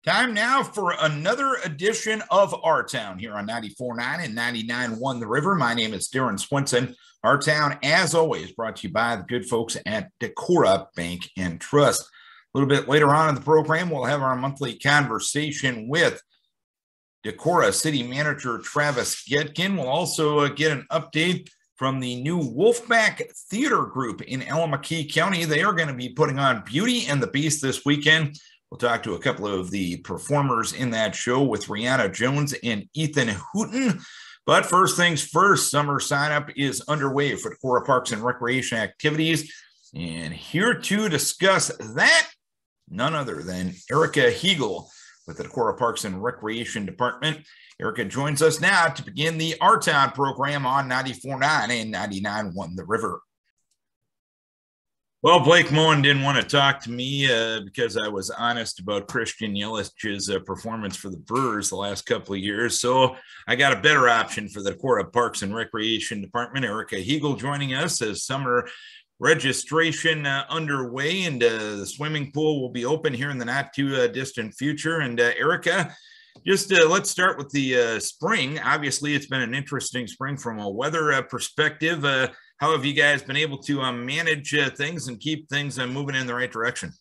Time now for another edition of Our Town here on 94.9 and 99.1 The River. My name is Darren Swinson. Our Town, as always, brought to you by the good folks at Decorah Bank and Trust. A little bit later on in the program, we'll have our monthly conversation with Decorah City Manager Travis Goedken. We'll also get an update from the new Wolfpack Theater Group in Alameda County. They are going to be putting on Beauty and the Beast this weekend. We'll talk to a couple of the performers in that show with Rhianna Jones and Ethan Hooten. But first things first, summer sign-up is underway for Decorah Parks and Recreation activities. And here to discuss that, none other than Erika Huegel with the Decorah Parks and Recreation Department. Erika joins us now to begin the Our Town program on 94.9 and 99.1 The River. Well, Blake Moen didn't want to talk to me because I was honest about Christian Yelich's performance for the Brewers the last couple of years. So I got a better option for the Decorah Parks and Recreation Department. Erika Huegel joining us as summer registration underway, and the swimming pool will be open here in the not too distant future. And Erika, just let's start with the spring. Obviously, it's been an interesting spring from a weather perspective. How have you guys been able to manage things and keep things moving in the right direction?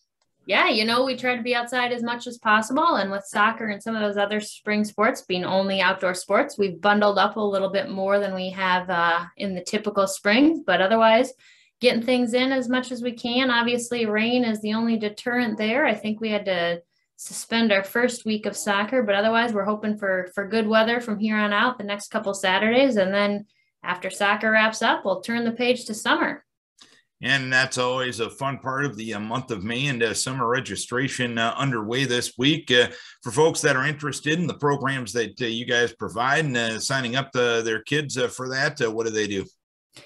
Yeah, we try to be outside as much as possible. And with soccer and some of those other spring sports being only outdoor sports, we've bundled up a little bit more than we have in the typical spring. But otherwise, getting things in as much as we can. Obviously, rain is the only deterrent there. I think we had to suspend our first week of soccer, but otherwise we're hoping for good weather from here on out the next couple Saturdays. And then after soccer wraps up, we'll turn the page to summer. And that's always a fun part of the month of May, and summer registration underway this week. For folks that are interested in the programs that you guys provide and signing up their kids for that, what do they do?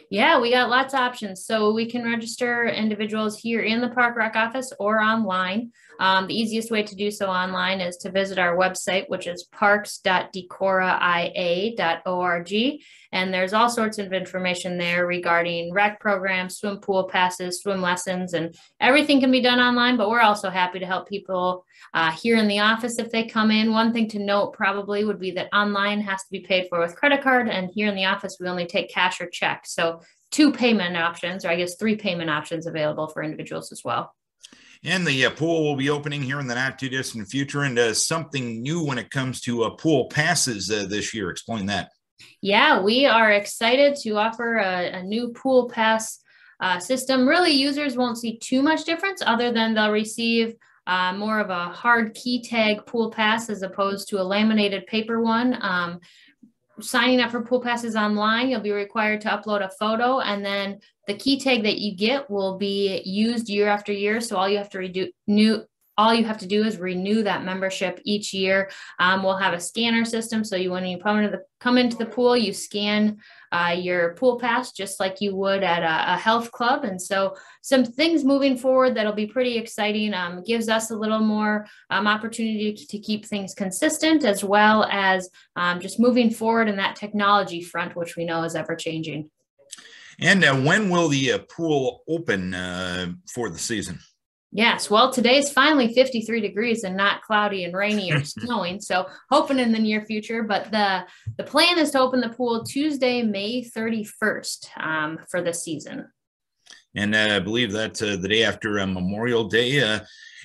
Yeah, we got lots of options. So we can register individuals here in the Park Rec office or online. The easiest way to do so online is to visit our website, which is parks.decorahia.org. And there's all sorts of information there regarding rec programs, swim pool passes, swim lessons, and everything can be done online. But we're also happy to help people here in the office if they come in. One thing to note probably would be that online has to be paid for with credit card, and here in the office we only take cash or check. So 2 payment options, or I guess 3 payment options available for individuals as well. And the pool will be opening here in the not too distant future, and something new when it comes to pool passes this year. Explain that. Yeah, we are excited to offer a new pool pass system. Really, users won't see too much difference other than they'll receive more of a hard key tag pool pass as opposed to a laminated paper one. Signing up for pool passes online, you'll be required to upload a photo, and then the key tag that you get will be used year after year. So all you have to do is renew that membership each year. We'll have a scanner system, so when you come into the pool, you scan your pool pass just like you would at a health club. And so some things moving forward that'll be pretty exciting. Gives us a little more opportunity to keep things consistent, as well as just moving forward in that technology front, which we know is ever changing. And when will the pool open for the season? Yes, well, today's finally 53 degrees and not cloudy and rainy or snowing, so hoping in the near future. But the plan is to open the pool Tuesday, May 31st for the season. And I believe that's the day after Memorial Day.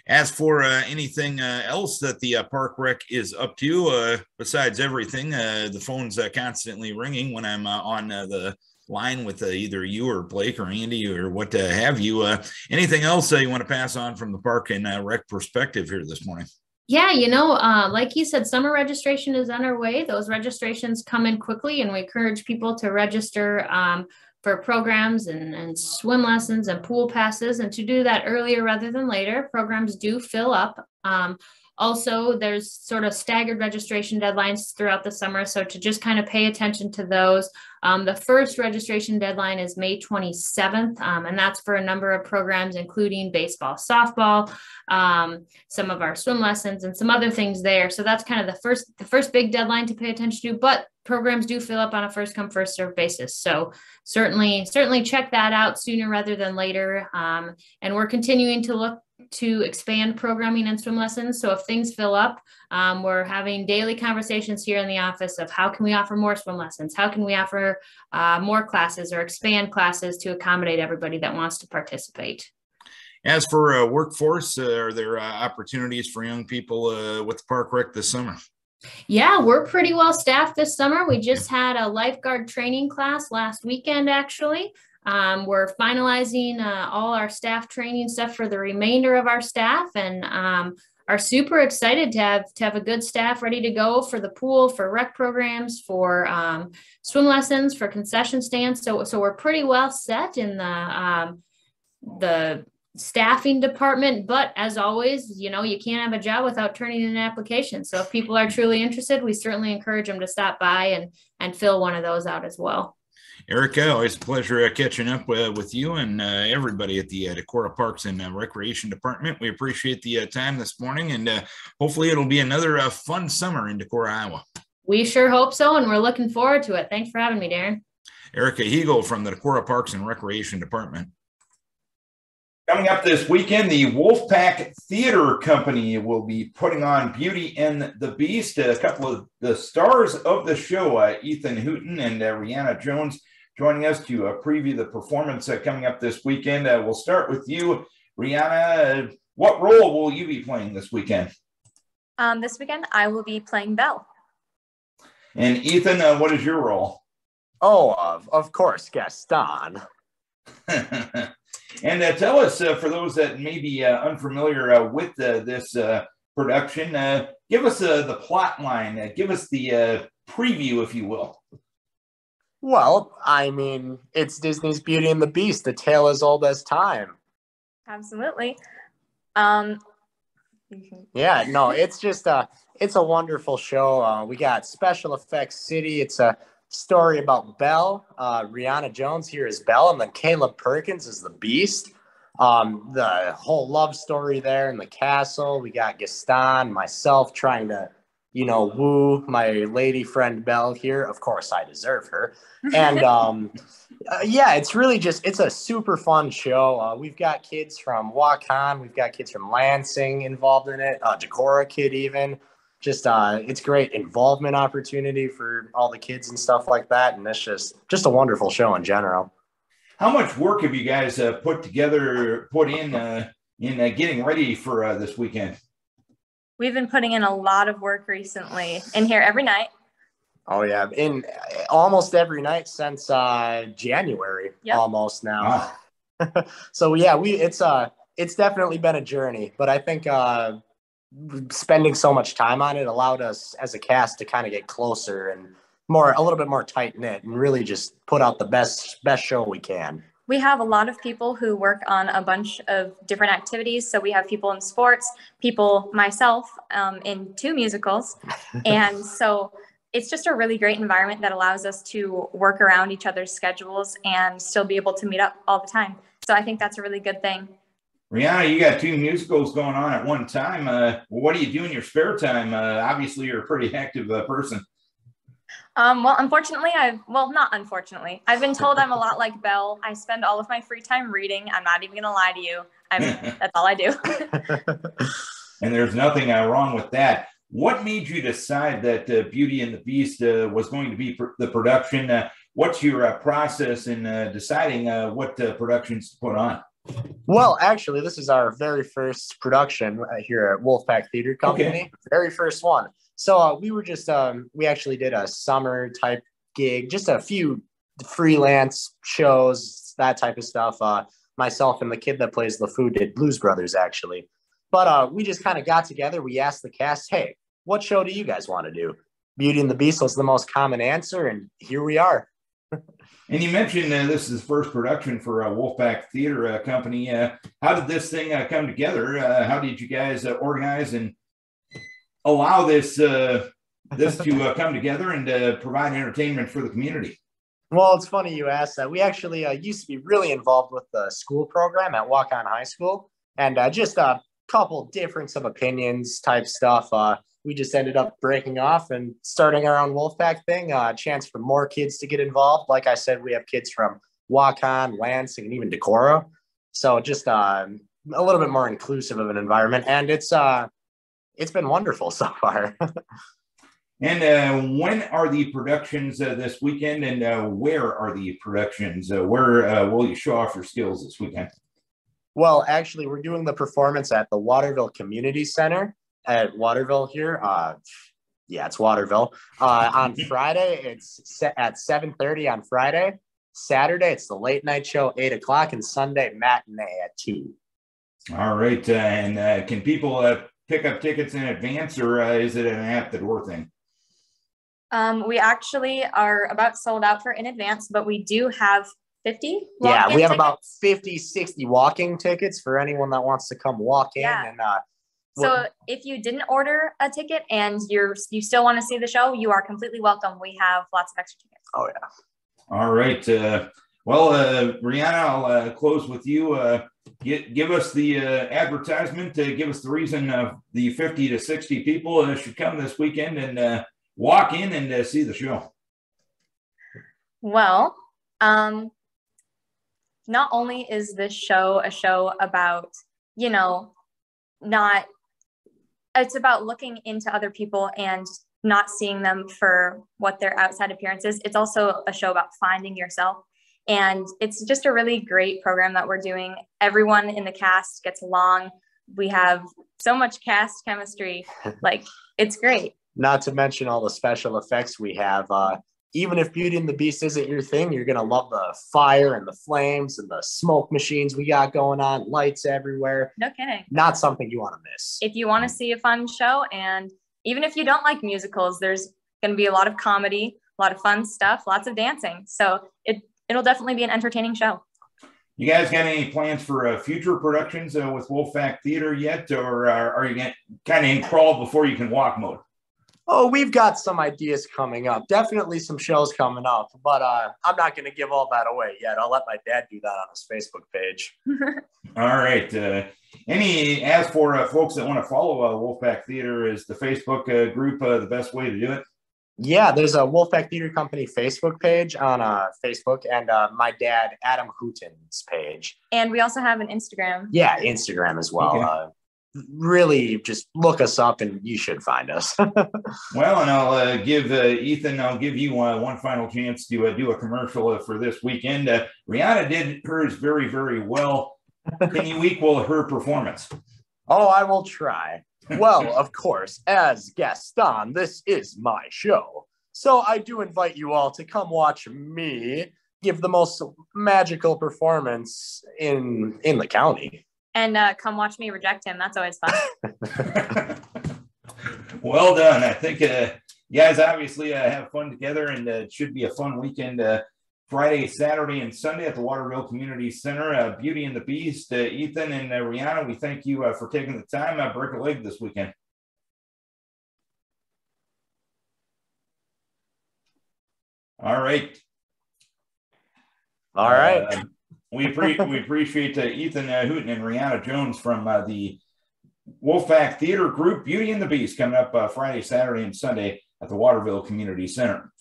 As for anything else that the Park Rec is up to, besides everything, the phone's constantly ringing when I'm on the line with either you or Blake or Andy or what have you. Anything else you want to pass on from the Park and Rec perspective here this morning? Yeah, like you said, summer registration is underway. Those registrations come in quickly, and we encourage people to register for programs and swim lessons and pool passes, and to do that earlier rather than later. Programs do fill up. Also, there's sort of staggered registration deadlines throughout the summer, so to just kind of pay attention to those. The first registration deadline is May 27th, and that's for a number of programs, including baseball, softball, some of our swim lessons, and some other things there. So that's kind of the first big deadline to pay attention to, but programs do fill up on a first come, first served basis. So certainly check that out sooner rather than later. And we're continuing to look to expand programming and swim lessons. So if things fill up, we're having daily conversations here in the office of how can we offer more swim lessons? How can we offer more classes or expand classes to accommodate everybody that wants to participate? As for workforce, are there opportunities for young people with the Park Rec this summer? Yeah, we're pretty well staffed this summer. We just had a lifeguard training class last weekend, actually. We're finalizing all our staff training stuff for the remainder of our staff, and are super excited to have a good staff ready to go for the pool, for rec programs, for swim lessons, for concession stands. So we're pretty well set in the staffing department, but as always, you can't have a job without turning in an application. So if people are truly interested, we certainly encourage them to stop by and fill one of those out as well. Erika, always a pleasure catching up with you and everybody at the Decorah Parks and Recreation Department. We appreciate the time this morning, and hopefully it'll be another fun summer in Decorah, Iowa. We sure hope so, and we're looking forward to it. Thanks for having me, Darren. Erika Huegel from the Decorah Parks and Recreation Department. Coming up this weekend, the Wolfpack Theater Company will be putting on Beauty and the Beast. A couple of the stars of the show, Ethan Hooten and Rhianna Jones, joining us to preview the performance coming up this weekend. We'll start with you, Rhianna. What role will you be playing this weekend? This weekend, I will be playing Belle. And Ethan, what is your role? Oh, of course, Gaston. And tell us, for those that may be unfamiliar with this production, give us the plot line. Give us the preview, if you will. Well, I mean, it's Disney's Beauty and the Beast, a tale as old as time. Absolutely. Yeah, no, it's just it's a wonderful show. We got Special Effects City. It's a story about Belle. Rhianna Jones here is Belle, and then Caleb Perkins is the Beast. The whole love story there in the castle. We got Gaston, myself trying to, woo my lady friend Belle here. Of course, I deserve her. And yeah, it's really it's a super fun show. We've got kids from Huegel, we've got kids from Lansing involved in it, Decorah kid even. It's great involvement opportunity for all the kids and stuff like that. And it's just a wonderful show in general. How much work have you guys put in getting ready for this weekend? We've been putting in a lot of work recently, in here every night. Oh yeah, in almost every night since January, yep. Almost now. Wow. So yeah, it's definitely been a journey, but I think spending so much time on it allowed us as a cast to kind of get closer and a little bit more tight knit, and really just put out the best show we can. We have a lot of people who work on a bunch of different activities. So we have people in sports, myself, in 2 musicals. And so it's just a really great environment that allows us to work around each other's schedules and still be able to meet up all the time. So I think that's a really good thing. Rhianna, you got 2 musicals going on at one time. What do you do in your spare time? Obviously, you're a pretty active person. Well, unfortunately, not unfortunately. I've been told I'm a lot like Belle. I spend all of my free time reading. I'm not even going to lie to you. That's all I do. And there's nothing wrong with that. What made you decide that Beauty and the Beast was going to be the production? What's your process in deciding what productions to put on? Well, actually, this is our very first production here at Wolfpack Theater Company. Okay. Very first one. So we were we actually did a summer type gig, just a few freelance shows, that type of stuff. Myself and the kid that plays LeFou did Blues Brothers, actually. But we just kind of got together. We asked the cast, hey, what show do you guys want to do? Beauty and the Beast was the most common answer, and here we are. And you mentioned this is the first production for Wolfpack Theater Company. How did this thing come together? How did you guys organize and allow this to come together and provide entertainment for the community? Well, it's funny you asked that. We actually used to be really involved with the school program at Huegel High School, and just a couple difference of opinions type stuff. We just ended up breaking off and starting our own Wolfpack thing. A chance for more kids to get involved. Like I said, we have kids from Huegel, Lansing, and even Decorah. So just a little bit more inclusive of an environment, and it's been wonderful so far. And when are the productions this weekend, and where are the productions? Where will you show off your skills this weekend? Well, actually, we're doing the performance at the Waterville Community Center at Waterville here. Yeah, it's Waterville. On Friday, it's set at 7:30 on Friday. Saturday, it's the late night show, 8 o'clock, and Sunday matinee at 2. All right. And can people pick up tickets in advance, or is it an at the door thing? We actually are about sold out for in advance, but we do have 50. Yeah, we have about 50, 60 walking tickets for anyone that wants to come walk in. Yeah. And so if you didn't order a ticket and you still want to see the show, you are completely welcome. We have lots of extra tickets. Oh, yeah. All right. Well, Rhianna, I'll close with you. Give us the advertisement. Give us the reason the 50 to 60 people should come this weekend and walk in and see the show. Well, not only is this show a show about, it's about looking into other people and not seeing them for what their outside appearance is. It's also a show about finding yourself. And it's just a really great program that we're doing. Everyone in the cast gets along. We have so much cast chemistry. Like, it's great. Not to mention all the special effects we have. Even if Beauty and the Beast isn't your thing, you're going to love the fire and the flames and the smoke machines we got going on, lights everywhere. No kidding. Not something you want to miss. If you want to see a fun show, and even if you don't like musicals, there's going to be a lot of comedy, a lot of fun stuff, lots of dancing. So it'll definitely be an entertaining show. You guys got any plans for future productions with Wolfpack Theater yet, or are you kind of in crawl before you can walk mode? Oh, we've got some ideas coming up. Definitely some shows coming up, but I'm not going to give all that away yet. I'll let my dad do that on his Facebook page. All right. As for folks that want to follow Wolfpack Theater, is the Facebook group the best way to do it? Yeah, there's a Wolfpack Theater Company Facebook page on Facebook, and my dad, Adam Hooten's page. And we also have an Instagram. Yeah, Instagram as well. Okay. Really just look us up and you should find us. Well, and I'll give Ethan, I'll give you one final chance to do a commercial for this weekend. Rhianna did hers very, very well. Can you equal her performance? Oh, I will try. Well, of course, as Gaston, this is my show. So I do invite you all to come watch me give the most magical performance in the county. And come watch me reject him. That's always fun. Well done. I think you guys obviously have fun together, and it should be a fun weekend. Friday, Saturday, and Sunday at the Waterville Community Center. Beauty and the Beast, Ethan and Rhianna, we thank you for taking the time. Break a leg this weekend. All right. All right. We appreciate Ethan Hooten and Rhianna Jones from the Wolfpack Theater Group, Beauty and the Beast, coming up Friday, Saturday, and Sunday at the Waterville Community Center.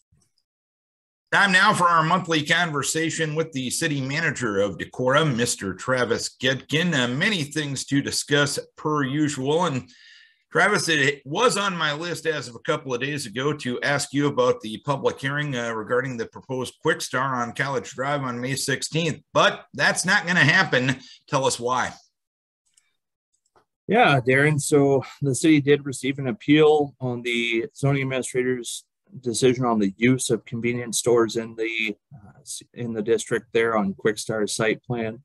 Time now for our monthly conversation with the city manager of Decorah, Mr. Travis Goedken. Many things to discuss per usual. And Travis, it was on my list as of a couple of days ago to ask you about the public hearing regarding the proposed Quick Star on College Drive on May 16th, but that's not going to happen. Tell us why. Yeah, Darren. So the city did receive an appeal on the zoning administrator's decision on the use of convenience stores in the district there on Quick Star's site plan.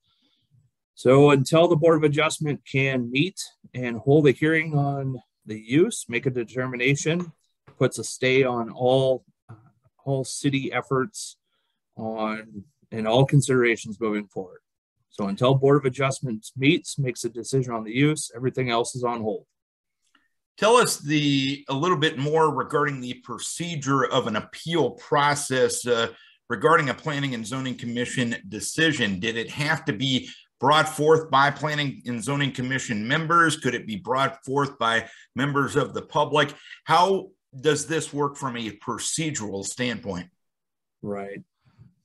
So until the Board of Adjustment can meet and hold a hearing on the use, make a determination, puts a stay on all city efforts and all considerations moving forward. So until Board of Adjustment meets, makes a decision on the use, everything else is on hold. Tell us a little bit more regarding the procedure of an appeal process regarding a Planning and Zoning Commission decision. Did it have to be brought forth by Planning and Zoning Commission members? Could it be brought forth by members of the public? How does this work from a procedural standpoint? Right.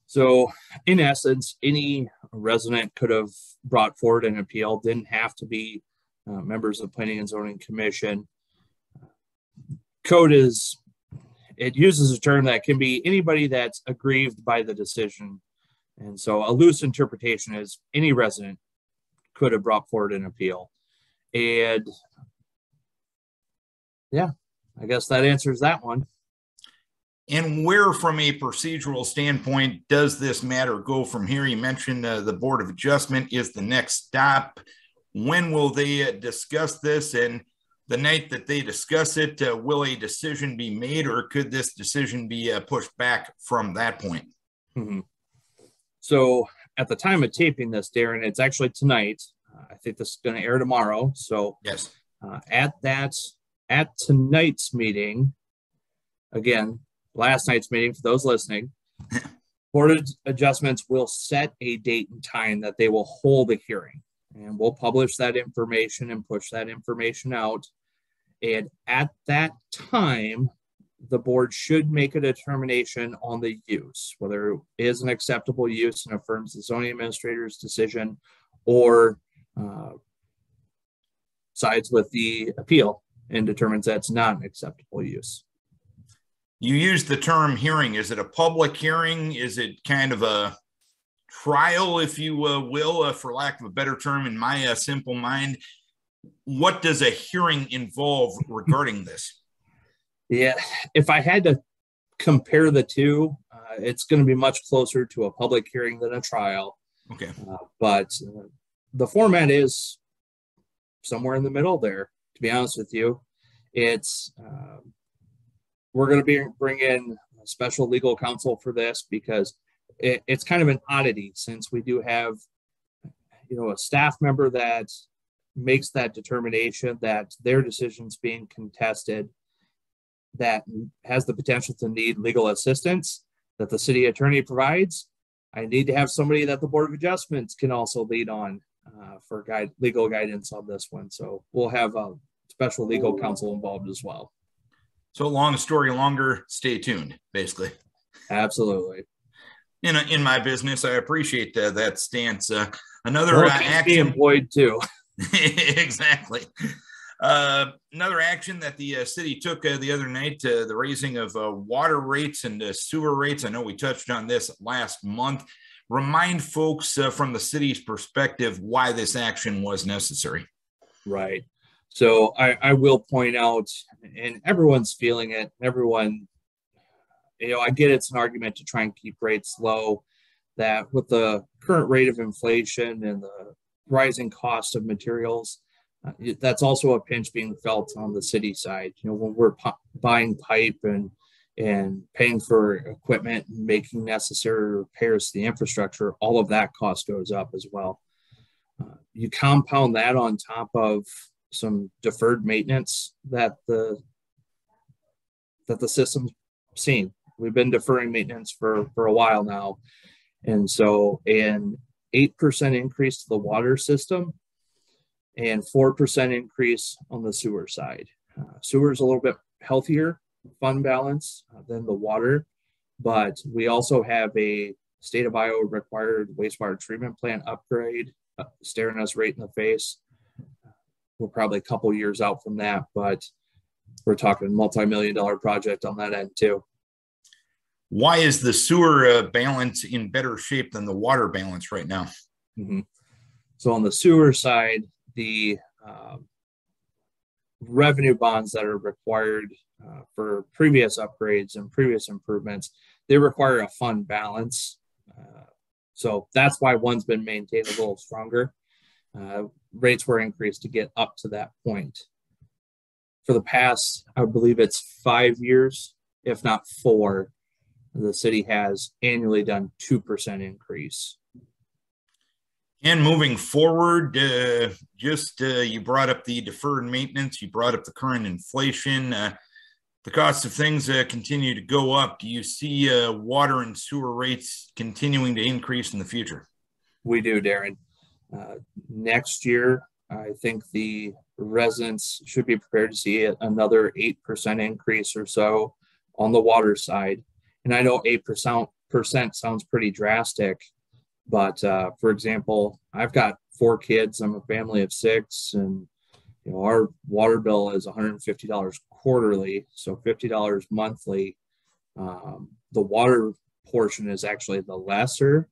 So in essence, any a resident could have brought forward an appeal, didn't have to be members of the Planning and Zoning Commission. Code it uses a term that can be anybody that's aggrieved by the decision. And so a loose interpretation is any resident could have brought forward an appeal. And yeah, I guess that answers that one. And where, from a procedural standpoint, does this matter go from here? You mentioned the Board of Adjustment is the next stop. When will they discuss this? And the night that they discuss it, will a decision be made, or could this decision be pushed back from that point? Mm-hmm. So at the time of taping this, Darren, it's actually tonight. I think this is going to air tomorrow. So yes, at tonight's meeting, again, last night's meeting for those listening, Board of Adjustments will set a date and time that they will hold a hearing, and we'll publish that information and push that information out. And at that time, the board should make a determination on the use, whether it is an acceptable use and affirms the zoning administrator's decision, or sides with the appeal and determines that's not an acceptable use. You use the term hearing. Is it a public hearing? Is it kind of a trial, if you will, for lack of a better term, in my simple mind? What does a hearing involve regarding this? Yeah, if I had to compare the two, it's going to be much closer to a public hearing than a trial. Okay. But the format is somewhere in the middle there, to be honest with you. It's we're going to bring in a special legal counsel for this, because it's kind of an oddity, since we do have, a staff member that makes that determination that their decision's being contested, that has the potential to need legal assistance that the city attorney provides. I need to have somebody that the Board of Adjustments can also lead on for legal guidance on this one. So we'll have a special legal counsel involved as well. So long story longer, stay tuned, basically. Absolutely. In my business, I appreciate that stance. Another action. Employed too. Exactly. Another action that the city took the other night, the raising of water rates and sewer rates. I know we touched on this last month. Remind folks from the city's perspective why this action was necessary. Right. So I will point out, and everyone's feeling it. Everyone, I get it's an argument to try and keep rates low, that with the current rate of inflation and the rising cost of materials, that's also a pinch being felt on the city side. When we're buying pipe and paying for equipment and making necessary repairs to the infrastructure, all of that cost goes up as well. You compound that on top of some deferred maintenance that the system's seen. We've been deferring maintenance for a while now. And so an 8% increase to the water system and 4% increase on the sewer side. Sewer is a little bit healthier fund balance than the water, but we also have a state of Iowa required wastewater treatment plant upgrade staring us right in the face. We're probably a couple years out from that, but we're talking multi-million-dollar project on that end too. Why is the sewer balance in better shape than the water balance right now? Mm-hmm. So on the sewer side, the revenue bonds that are required for previous upgrades and previous improvements, they require a fund balance. So that's why one's been maintained a little stronger. Rates were increased to get up to that point. For the past, I believe it's 5 years, if not 4, the city has annually done 2% increase. And moving forward, you brought up the deferred maintenance, you brought up the current inflation, the cost of things continue to go up. Do you see water and sewer rates continuing to increase in the future? We do, Darren. Next year, I think the residents should be prepared to see another 8% increase or so on the water side. And I know 8% sounds pretty drastic, But for example, I've got 4 kids. I'm a family of 6, and our water bill is $150 quarterly, so $50 monthly. The water portion is actually the lesser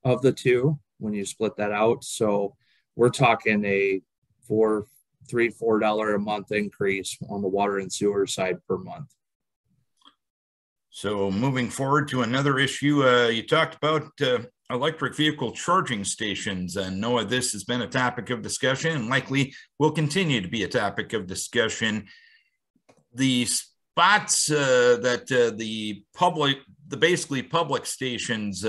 of the two when you split that out. So we're talking a $4 a month increase on the water and sewer side per month. So moving forward to another issue, you talked about electric vehicle charging stations. And Noah, this has been a topic of discussion and likely will continue to be a topic of discussion. The spots that the basically public stations,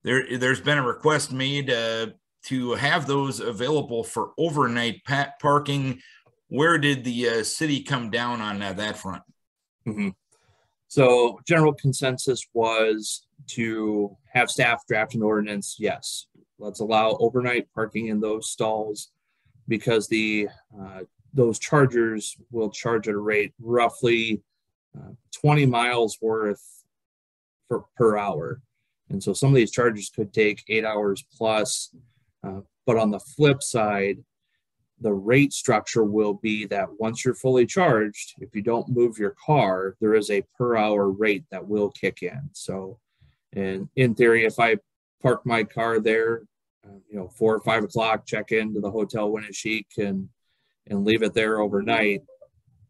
there's been a request made to have those available for overnight parking. Where did the city come down on that front? Mm-hmm. So general consensus was to have staff draft an ordinance. Yes, let's allow overnight parking in those stalls, because those chargers will charge at a rate roughly 20 miles worth per hour. And so some of these chargers could take 8 hours plus. But on the flip side, the rate structure will be that once you're fully charged, if you don't move your car, there is a per hour rate that will kick in. So, and in theory, if I park my car there, 4 or 5 o'clock, check into the Hotel Winneshiek and leave it there overnight.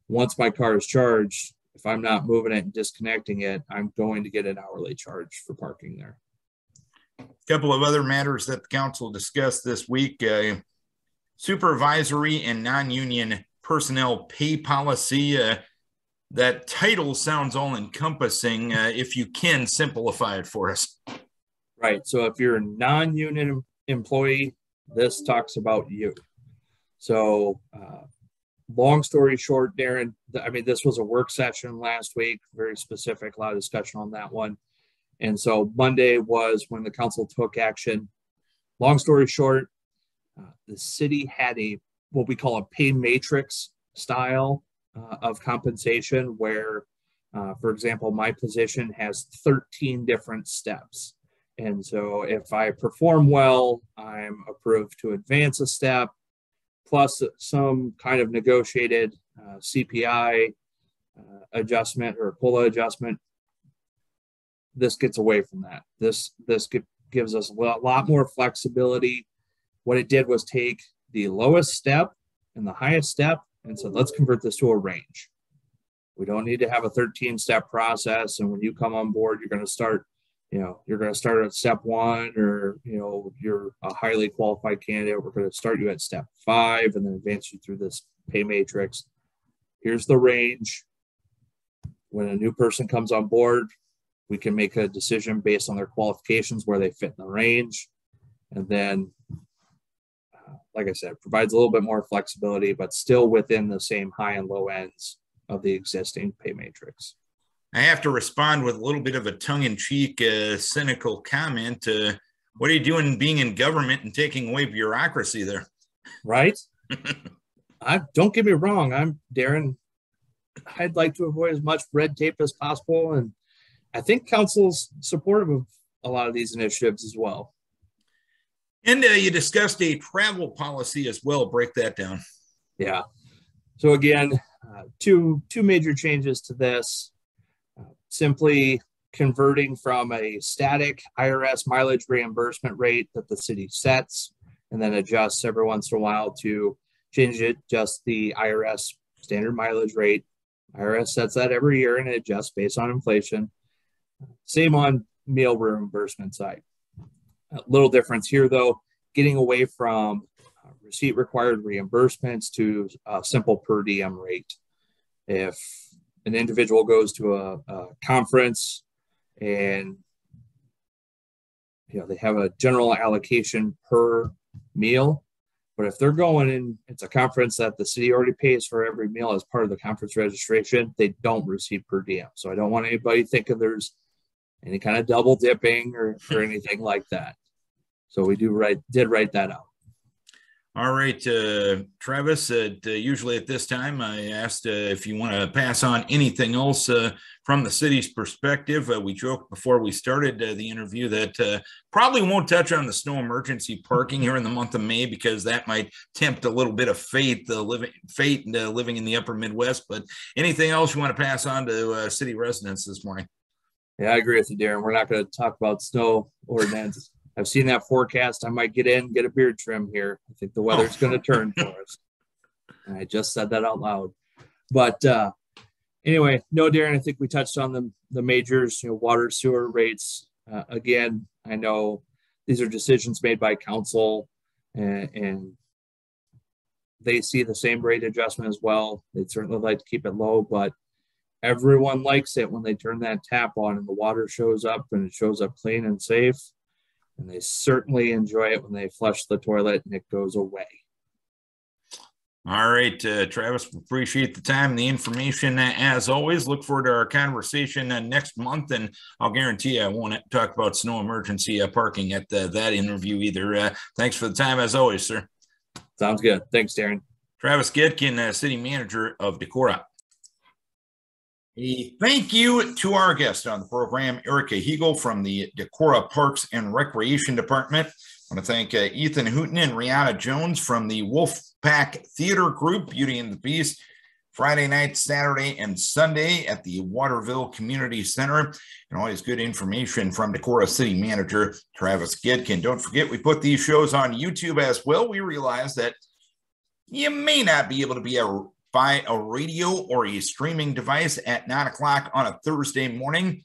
Once my car is charged, if I'm not moving it and disconnecting it, I'm going to get an hourly charge for parking there. A couple of other matters that the council discussed this week. Supervisory and non-union personnel pay policy. That title sounds all-encompassing. If you can simplify it for us. Right. So if you're a non-union employee, this talks about you. So long story short, Darren, this was a work session last week, very specific, a lot of discussion on that one. And so Monday was when the council took action. Long story short, the city had what we call a pay matrix style of compensation where, for example, my position has 13 different steps. And so if I perform well, I'm approved to advance a step, plus some kind of negotiated CPI adjustment or COLA adjustment. This gets away from that. This gives us a lot more flexibility. What it did was take the lowest step and the highest step and said, let's convert this to a range. We don't need to have a 13-step process. And when you come on board, you're going to start at step 1, or, you're a highly qualified candidate. We're going to start you at step 5 and then advance you through this pay matrix. Here's the range. When a new person comes on board, we can make a decision based on their qualifications where they fit in the range. And then, like I said, provides a little bit more flexibility, but still within the same high and low ends of the existing pay matrix. I have to respond with a little bit of a tongue-in-cheek, cynical comment. What are you doing being in government and taking away bureaucracy there? Right? Don't get me wrong. Darren, I'd like to avoid as much red tape as possible. And I think council's supportive of a lot of these initiatives as well. And you discussed a travel policy as well. Break that down. Yeah. So again, two major changes to this. Simply converting from a static IRS mileage reimbursement rate that the city sets and then adjusts every once in a while to change it, just the IRS standard mileage rate. IRS sets that every year and it adjusts based on inflation. Same on meal reimbursement side. A little difference here, though, getting away from receipt required reimbursements to a simple per diem rate. If an individual goes to a conference and they have a general allocation per meal, but if they're going in, it's a conference that the city already pays for every meal as part of the conference registration, they don't receive per diem. So I don't want anybody thinking there's any kind of double dipping or anything like that. So we did write that out. All right, Travis, usually at this time, I asked if you want to pass on anything else from the city's perspective. We joked before we started the interview that probably won't touch on the snow emergency parking here in the month of May, because that might tempt a little bit of fate living in the upper Midwest. But anything else you want to pass on to city residents this morning? Yeah, I agree with you, Darren. We're not going to talk about snow ordinance. I've seen that forecast. I might get a beard trim here. I think the weather's going to turn for us. And I just said that out loud. But anyway, no, Darren, I think we touched on the majors, water, sewer rates. Again, I know these are decisions made by council, and they see the same rate adjustment as well. They'd certainly like to keep it low, but everyone likes it when they turn that tap on and the water shows up and it shows up clean and safe. And they certainly enjoy it when they flush the toilet and it goes away. All right, Travis, appreciate the time and the information. As always, look forward to our conversation next month. And I'll guarantee you I won't talk about snow emergency parking at that interview either. Thanks for the time, as always, sir. Sounds good. Thanks, Darren. Travis Goedken, City Manager of Decorah. A thank you to our guest on the program, Erika Huegel from the Decorah Parks and Recreation Department. I want to thank Ethan Hooten and Rhianna Jones from the Wolfpack Theater Group, Beauty and the Beast, Friday night, Saturday, and Sunday at the Waterville Community Center. And always good information from Decorah City Manager Travis Goedken. Don't forget, we put these shows on YouTube as well. We realize that you may not be able to buy a radio or a streaming device at 9 o'clock on a Thursday morning,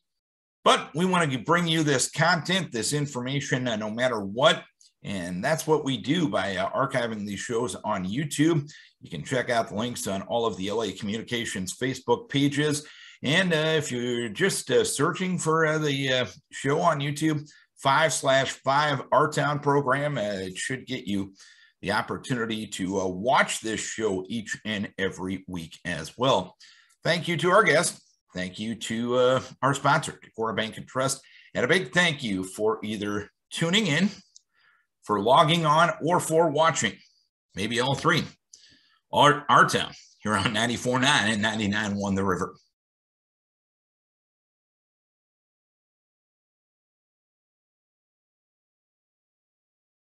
but we want to bring you this content, this information, no matter what. And that's what we do by archiving these shows on YouTube. You can check out the links on all of the LA Communications Facebook pages. And if you're just searching for the show on YouTube, 5/5 Our Town program, it should get you the opportunity to watch this show each and every week as well. Thank you to our guests. Thank you to our sponsor, Decorah Bank and Trust. And a big thank you for either tuning in, for logging on, or for watching. Maybe all three. Our Town here on 94.9 and 99.1 The River.